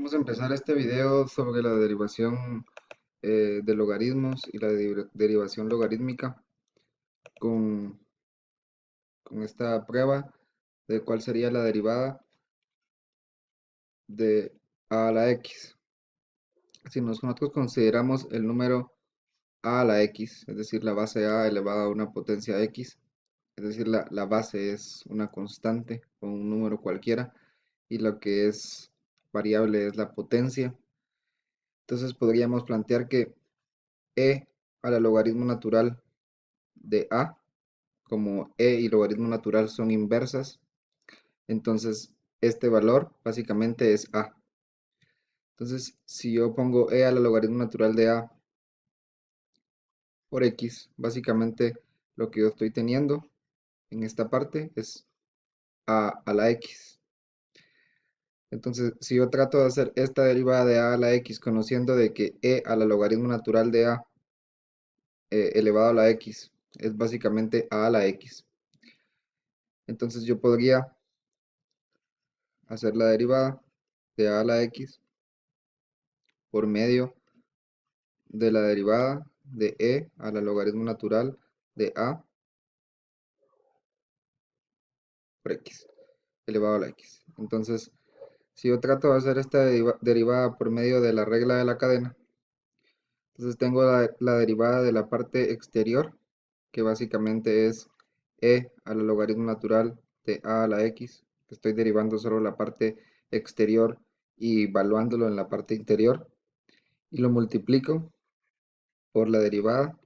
Vamos a empezar este video sobre la derivación de logaritmos y la derivación logarítmica con, con esta prueba de cuál sería la derivada de a la x. Si nosotros consideramos el número a la x, es decir, la base a elevada a una potencia x, es decir, la base es una constante o un número cualquiera y lo que es variable es la potencia. Entonces podríamos plantear que e a la logaritmo natural de a, como e y logaritmo natural son inversas, entonces este valor básicamente es a. Entonces, si yo pongo e a la logaritmo natural de a por x, básicamente lo que yo estoy teniendo en esta parte es a la x. Entonces, si yo trato de hacer esta derivada de a la x conociendo de que e a la logaritmo natural de a elevado a la x es básicamente a la x, entonces yo podría hacer la derivada de a la x por medio de la derivada de e a la logaritmo natural de a por x elevado a la x. Entonces, si yo trato de hacer esta derivada por medio de la regla de la cadena, entonces tengo la derivada de la parte exterior, que básicamente es e a la logaritmo natural de a la x, que estoy derivando solo la parte exterior y evaluándolo en la parte interior, y lo multiplico por la derivada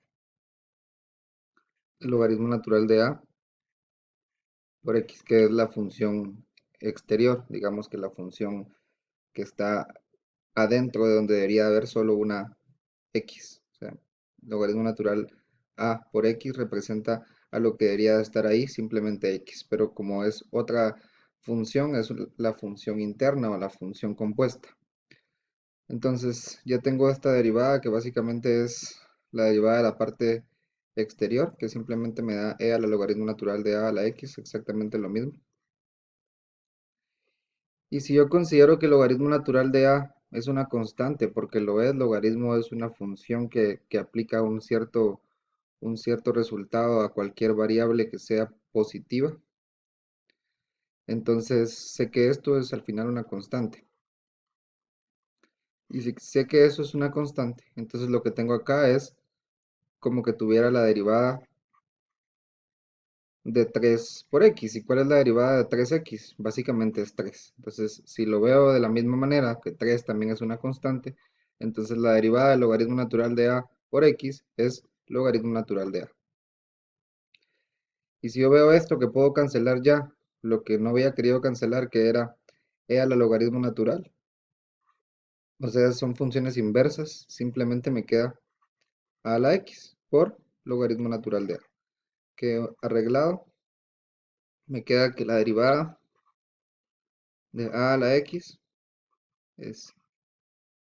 del logaritmo natural de a por x, que es la función exterior, digamos que la función que está adentro de donde debería haber solo una x. O sea, logaritmo natural a por x representa a lo que debería de estar ahí, simplemente x, pero como es otra función, es la función interna o la función compuesta. Entonces ya tengo esta derivada que básicamente es la derivada de la parte exterior, que simplemente me da e a la logaritmo natural de a la x, exactamente lo mismo. Y si yo considero que el logaritmo natural de a es una constante, porque lo es, logaritmo es una función que aplica un cierto resultado a cualquier variable que sea positiva, entonces sé que esto es al final una constante. Y si sé que eso es una constante, entonces lo que tengo acá es como que tuviera la derivada de 3 por x. ¿Y cuál es la derivada de 3x? Básicamente es 3. Entonces, si lo veo de la misma manera, que 3 también es una constante, entonces la derivada del logaritmo natural de a por x es logaritmo natural de a. Y si yo veo esto, que puedo cancelar ya lo que no había querido cancelar, que era e a la logaritmo natural. O sea, son funciones inversas, simplemente me queda a la x por logaritmo natural de a. Que arreglado, me queda que la derivada de a la x es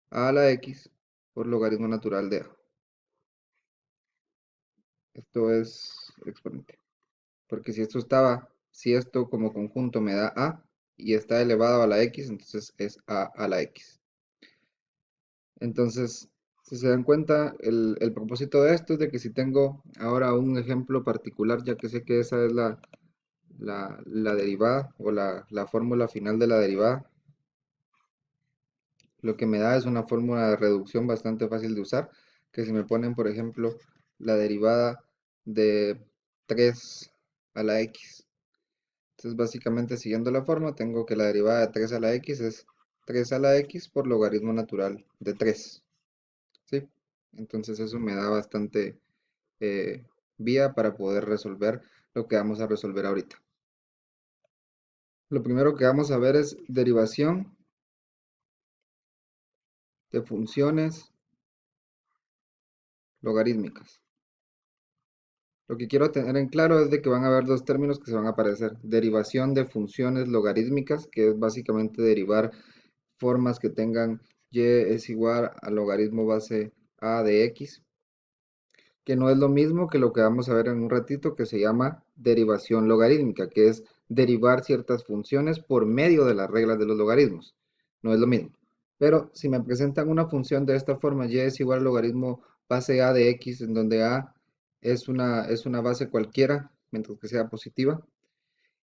a la x por logaritmo natural de a. Esto es exponente. Porque si esto como conjunto me da a y está elevado a la x, entonces es a la x. Entonces, si se dan cuenta, el propósito de esto es de que si tengo ahora un ejemplo particular, ya que sé que esa es la derivada o la fórmula final de la derivada, lo que me da es una fórmula de reducción bastante fácil de usar, que si me ponen, por ejemplo, la derivada de 3 a la x. Entonces, básicamente, siguiendo la forma, tengo que la derivada de 3 a la x es 3 a la x por logaritmo natural de 3. ¿Sí? Entonces, eso me da bastante vía para poder resolver lo que vamos a resolver ahorita. Lo primero que vamos a ver es derivación de funciones logarítmicas. Lo que quiero tener en claro es de que van a haber dos términos que se van a aparecer. Derivación de funciones logarítmicas, que es básicamente derivar formas que tengan y es igual al logaritmo base a de x, que no es lo mismo que lo que vamos a ver en un ratito, que se llama derivación logarítmica, que es derivar ciertas funciones por medio de las reglas de los logaritmos. No es lo mismo. Pero si me presentan una función de esta forma, y es igual al logaritmo base a de x, en donde a es una base cualquiera, mientras que sea positiva,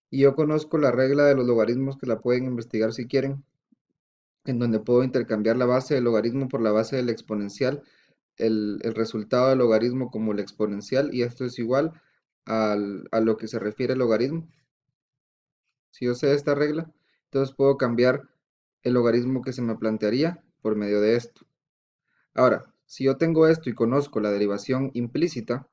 y yo conozco la regla de los logaritmos que la pueden investigar si quieren, en donde puedo intercambiar la base del logaritmo por la base del exponencial, el resultado del logaritmo como el exponencial, y esto es igual a lo que se refiere el logaritmo. Si yo sé esta regla, entonces puedo cambiar el logaritmo que se me plantearía por medio de esto. Ahora, si yo tengo esto y conozco la derivación implícita,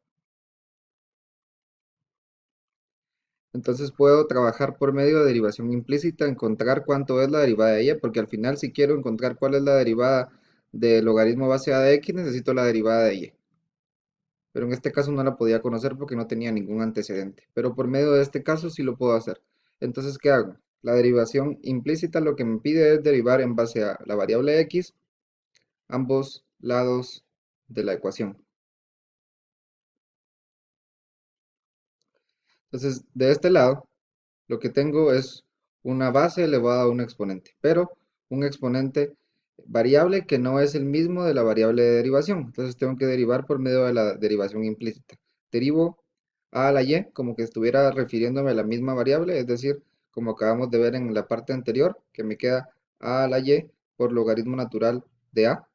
entonces puedo trabajar por medio de derivación implícita, encontrar cuánto es la derivada de y, porque al final si quiero encontrar cuál es la derivada del logaritmo base a de x, necesito la derivada de y. Pero en este caso no la podía conocer porque no tenía ningún antecedente. Pero por medio de este caso sí lo puedo hacer. Entonces, ¿qué hago? La derivación implícita lo que me pide es derivar en base a la variable x ambos lados de la ecuación. Entonces, de este lado, lo que tengo es una base elevada a un exponente, pero un exponente variable que no es el mismo de la variable de derivación. Entonces tengo que derivar por medio de la derivación implícita. Derivo a la y como que estuviera refiriéndome a la misma variable, es decir, como acabamos de ver en la parte anterior, que me queda a la y por logaritmo natural de a,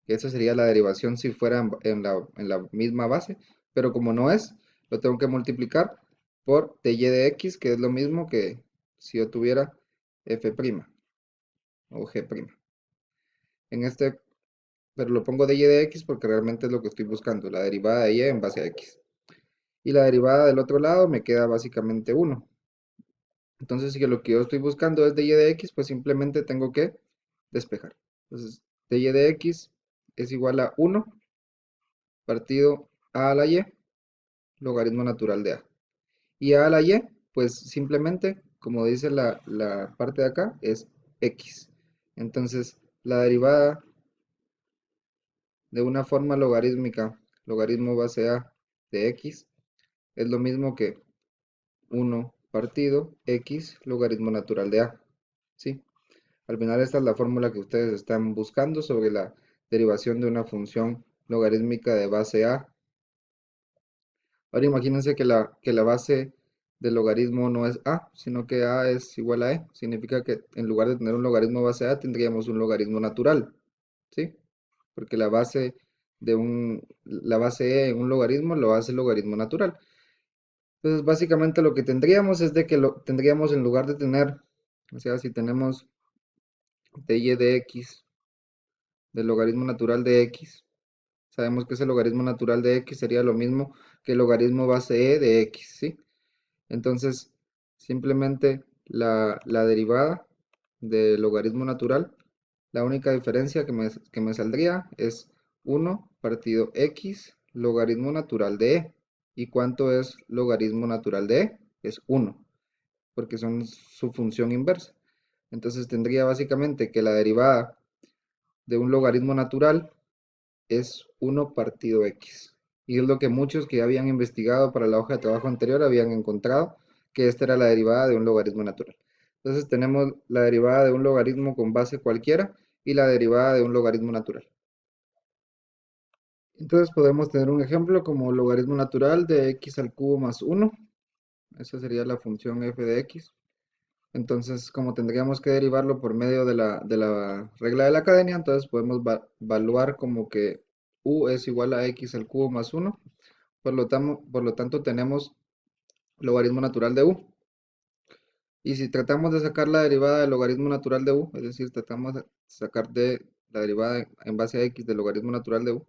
que esa sería la derivación si fuera en la misma base, pero como no es, lo tengo que multiplicar por dy de x, que es lo mismo que si yo tuviera f' o g'. En este, pero lo pongo dy de x porque realmente es lo que estoy buscando, la derivada de y en base a x. Y la derivada del otro lado me queda básicamente 1. Entonces, si lo que yo estoy buscando es dy de x, pues simplemente tengo que despejar. Entonces, dy de x es igual a 1 partido a la y, logaritmo natural de a. Y a la y, pues simplemente, como dice la parte de acá, es x. Entonces, la derivada de una forma logarítmica, logaritmo base a de x, es lo mismo que 1 partido x logaritmo natural de a. ¿Sí? Al final esta es la fórmula que ustedes están buscando sobre la derivación de una función logarítmica de base a. Ahora imagínense que la base del logaritmo no es a, sino que a es igual a e. Significa que en lugar de tener un logaritmo base a, tendríamos un logaritmo natural, ¿sí? Porque la base e en un logaritmo lo hace el logaritmo natural. Entonces básicamente lo que tendríamos es de que tendríamos en lugar de tener, o sea, si tenemos dy de x del logaritmo natural de x, sabemos que ese logaritmo natural de x sería lo mismo que el logaritmo base e de x, ¿sí? Entonces, simplemente la derivada del logaritmo natural, la única diferencia que me saldría es 1 partido x logaritmo natural de e. ¿Y cuánto es logaritmo natural de e? Es 1, porque son su función inversa. Entonces tendría básicamente que la derivada de un logaritmo natural es 1 partido x. Y es lo que muchos que ya habían investigado para la hoja de trabajo anterior habían encontrado, que esta era la derivada de un logaritmo natural. Entonces tenemos la derivada de un logaritmo con base cualquiera y la derivada de un logaritmo natural. Entonces podemos tener un ejemplo como logaritmo natural de x al cubo más 1. Esa sería la función f de x. Entonces, como tendríamos que derivarlo por medio de la regla de la cadena, entonces podemos evaluar como que u es igual a x al cubo más 1. Por lo tanto, tenemos logaritmo natural de u. Y si tratamos de sacar la derivada del logaritmo natural de u, es decir, tratamos de sacar de la derivada en base a x del logaritmo natural de u,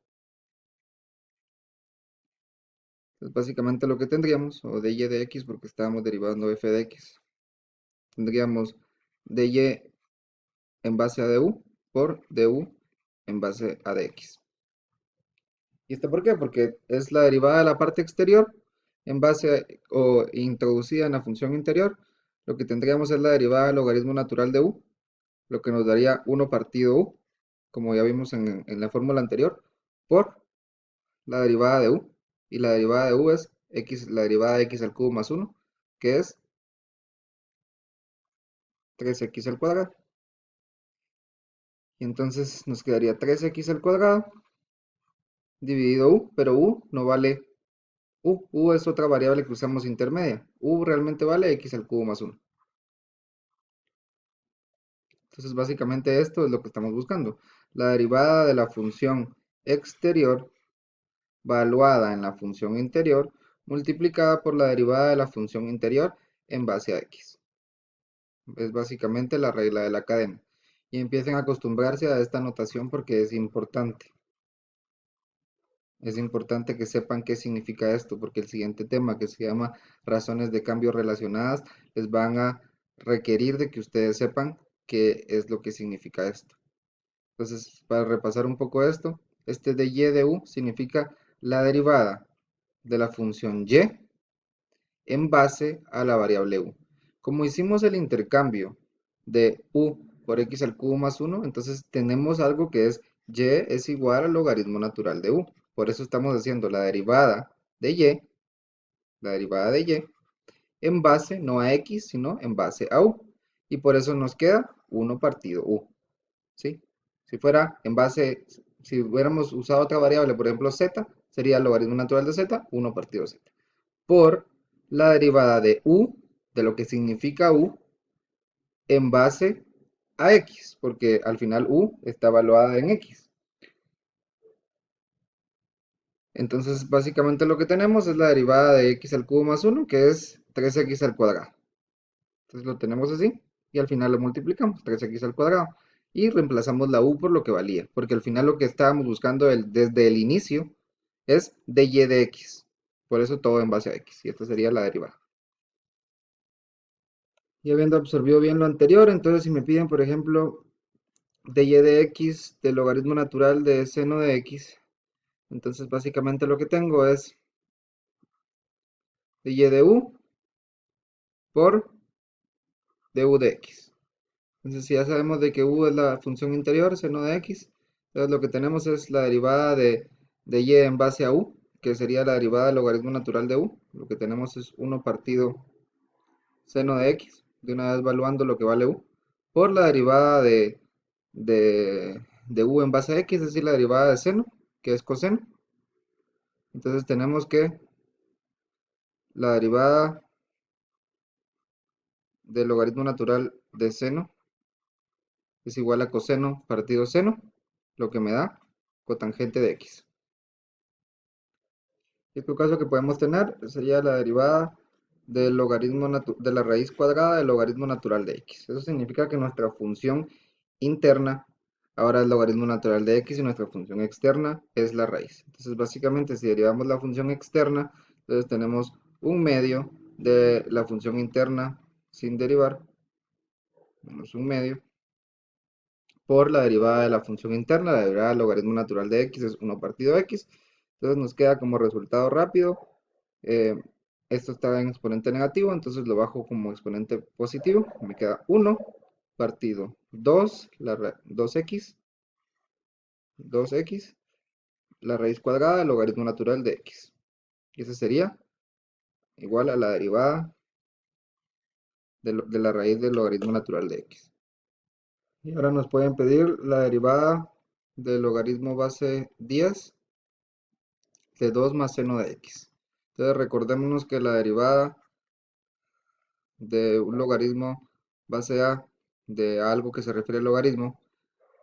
es básicamente lo que tendríamos, o dy de x, porque estábamos derivando f de x. Tendríamos dy en base a du por du en base a dx. ¿Y esto por qué? Porque es la derivada de la parte exterior en base o introducida en la función interior. Lo que tendríamos es la derivada del logaritmo natural de u, lo que nos daría 1 partido u, como ya vimos en la fórmula anterior, por la derivada de u. Y la derivada de u es x, la derivada de x al cubo más 1, que es 3x al cuadrado. Y entonces nos quedaría 3x al cuadrado dividido u, pero u no vale u. U es otra variable que usamos intermedia. U realmente vale x al cubo más 1. Entonces básicamente esto es lo que estamos buscando. La derivada de la función exterior valuada en la función interior multiplicada por la derivada de la función interior en base a x. Es básicamente la regla de la cadena. Y empiecen a acostumbrarse a esta notación porque es importante. Es importante que sepan qué significa esto, porque el siguiente tema, que se llama razones de cambio relacionadas, les van a requerir de que ustedes sepan qué es lo que significa esto. Entonces, para repasar un poco esto, este de y de u significa la derivada de la función y en base a la variable u. Como hicimos el intercambio de u por x al cubo más 1, entonces tenemos algo que es y es igual al logaritmo natural de u. Por eso estamos haciendo la derivada de y, en base no a x, sino en base a u. Y por eso nos queda 1 partido u. ¿Sí? Si fuera en base, si hubiéramos usado otra variable, por ejemplo z, sería el logaritmo natural de z, 1 partido z. Por la derivada de u, de lo que significa u, en base a x, porque al final u está evaluada en x. Entonces, básicamente lo que tenemos es la derivada de x al cubo más 1, que es 3x al cuadrado. Entonces lo tenemos así, y al final lo multiplicamos, 3x al cuadrado. Y reemplazamos la u por lo que valía, porque al final lo que estábamos buscando desde el inicio es dy de x. Por eso todo en base a x, y esta sería la derivada. Y habiendo absorbido bien lo anterior, entonces si me piden, por ejemplo, dy de x del logaritmo natural de seno de x, entonces básicamente lo que tengo es dy de u por du de x. Entonces si ya sabemos de que u es la función interior, seno de x, entonces lo que tenemos es la derivada de y en base a u, que sería la derivada del logaritmo natural de u. Lo que tenemos es 1 partido seno de x, de una vez evaluando lo que vale u, por la derivada de u en base a x, es decir, la derivada de seno, que es coseno. Entonces tenemos que la derivada del logaritmo natural de seno es igual a coseno partido seno, lo que me da cotangente de x. Y otro caso que podemos tener sería la derivada del logaritmo de la raíz cuadrada del logaritmo natural de x. Eso significa que nuestra función interna ahora es logaritmo natural de x y nuestra función externa es la raíz. Entonces básicamente si derivamos la función externa, entonces tenemos un medio de la función interna sin derivar, menos un medio, por la derivada de la función interna, la derivada del logaritmo natural de x es 1 partido x. Entonces nos queda como resultado rápido, eh, esto está en exponente negativo, entonces lo bajo como exponente positivo, me queda 1 partido 2, 2x, la raíz cuadrada del logaritmo natural de x. Y eso sería igual a la derivada de la raíz del logaritmo natural de x. Y ahora nos pueden pedir la derivada del logaritmo base 10 de 2 más seno de x. Entonces recordémonos que la derivada de un logaritmo base a de algo que se refiere al logaritmo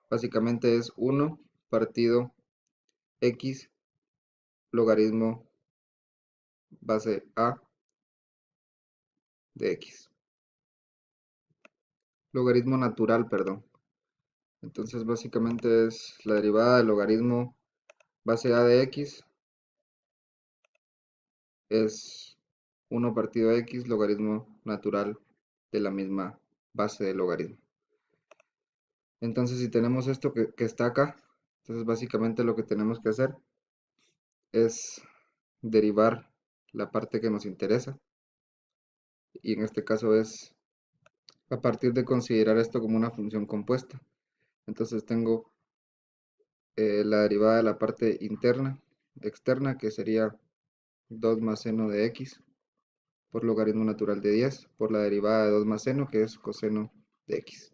básicamente es 1 partido x logaritmo base a de x. Logaritmo natural, perdón. Entonces básicamente es la derivada del logaritmo base a de x es 1 partido x logaritmo natural de la misma base del logaritmo. Entonces si tenemos esto que está acá, entonces básicamente lo que tenemos que hacer es derivar la parte que nos interesa. Y en este caso es a partir de considerar esto como una función compuesta. Entonces tengo la derivada de la parte externa, que sería 2 más seno de x por logaritmo natural de 10 por la derivada de 2 más seno, que es coseno de x.